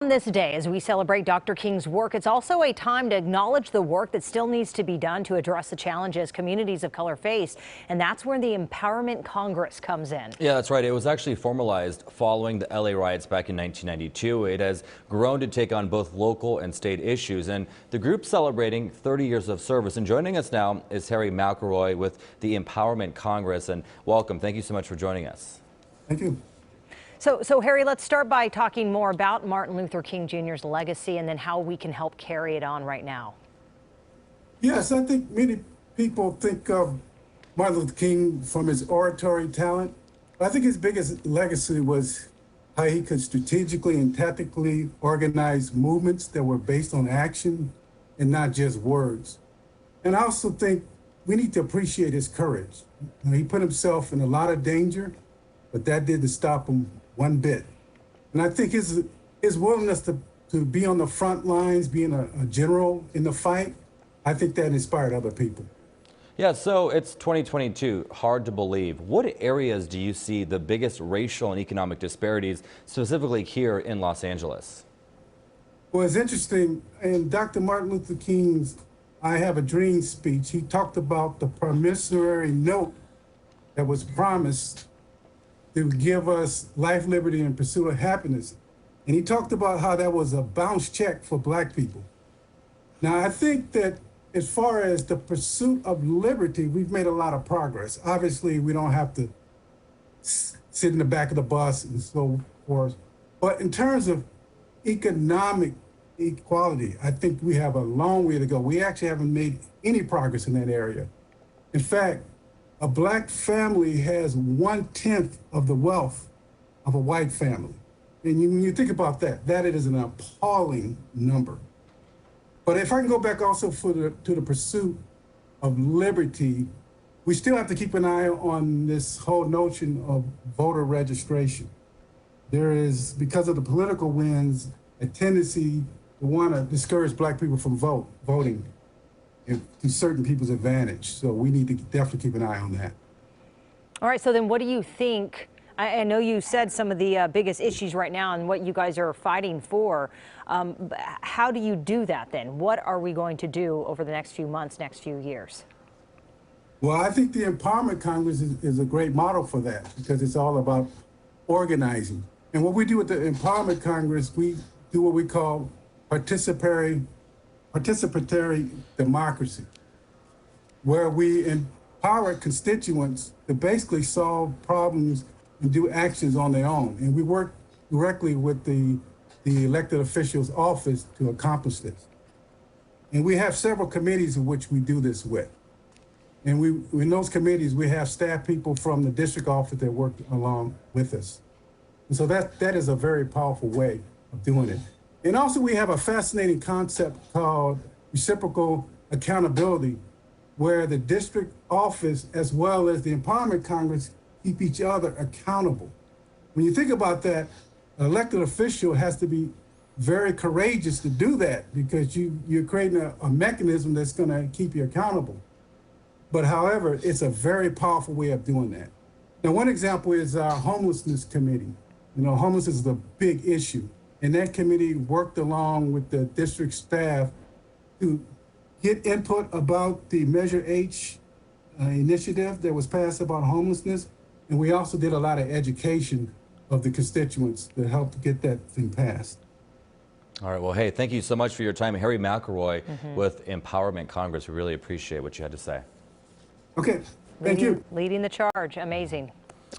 On this day, as we celebrate Dr. King's work, it's also a time to acknowledge the work that still needs to be done to address the challenges communities of color face. And that's where the Empowerment Congress comes in. Yeah, that's right. It was actually formalized following the LA riots back in 1992. It has grown to take on both local and state issues. And the group celebrating 30 years of service. And joining us now is Harry McElroy with the Empowerment Congress. And welcome. Thank you so much for joining us. Thank you. So Harry, let's start by talking more about Martin Luther King Jr.'s legacy and then how we can help carry it on right now. Yes, I think many people think of Martin Luther King from his oratory talent. I think his biggest legacy was how he could strategically and tactically organize movements that were based on action and not just words. And I also think we need to appreciate his courage. He put himself in a lot of danger, but that didn't stop him one bit. And I think his willingness to be on the front lines, being a general in the fight, I think that inspired other people. Yeah, so it's 2022, hard to believe. What areas do you see the biggest racial and economic disparities, specifically here in Los Angeles? Well, it's interesting. In Dr. Martin Luther King's I Have a Dream speech, he talked about the promissory note that was promised to give us life, liberty, and pursuit of happiness. And he talked about how that was a bounce check for Black people. Now, I think that as far as the pursuit of liberty, we've made a lot of progress. Obviously, we don't have to sit in the back of the bus and so forth. But in terms of economic equality, I think we have a long way to go. We actually haven't made any progress in that area. In fact, a Black family has 1/10 of the wealth of a white family. And when you think about that, that is an appalling number. But if I can go back also to the pursuit of liberty, we still have to keep an eye on this whole notion of voter registration. There is, because of the political winds, a tendency to want to discourage Black people from voting to certain people's advantage. So we need to definitely keep an eye on that. All right, so then what do you think? I know you said some of the biggest issues right now and what you guys are fighting for. How do you do that then? What are we going to do over the next few months, next few years? Well, I think the Empowerment Congress is a great model for that because it's all about organizing. And what we do with the Empowerment Congress, we do what we call participatory democracy, where we empower constituents to basically solve problems and do actions on their own. And we work directly with the elected officials' office to accomplish this. And we have several committees in which we do this with. And in those committees, we have staff people from the district office that work along with us. And so that is a very powerful way of doing it. And also we have a fascinating concept called Reciprocal Accountability, where the district office as well as the Empowerment Congress keep each other accountable. When you think about that, an elected official has to be very courageous to do that because you're creating a mechanism that's going to keep you accountable. But however, it's a very powerful way of doing that. Now, one example is our homelessness committee. You know, homelessness is a big issue. And that committee worked along with the district staff to get input about the Measure H initiative that was passed about homelessness. And we also did a lot of education of the constituents to help get that thing passed. All right. Well, hey, thank you so much for your time. Harry McElroy with Empowerment Congress. We really appreciate what you had to say. Okay. Thank you. Leading the charge. Amazing.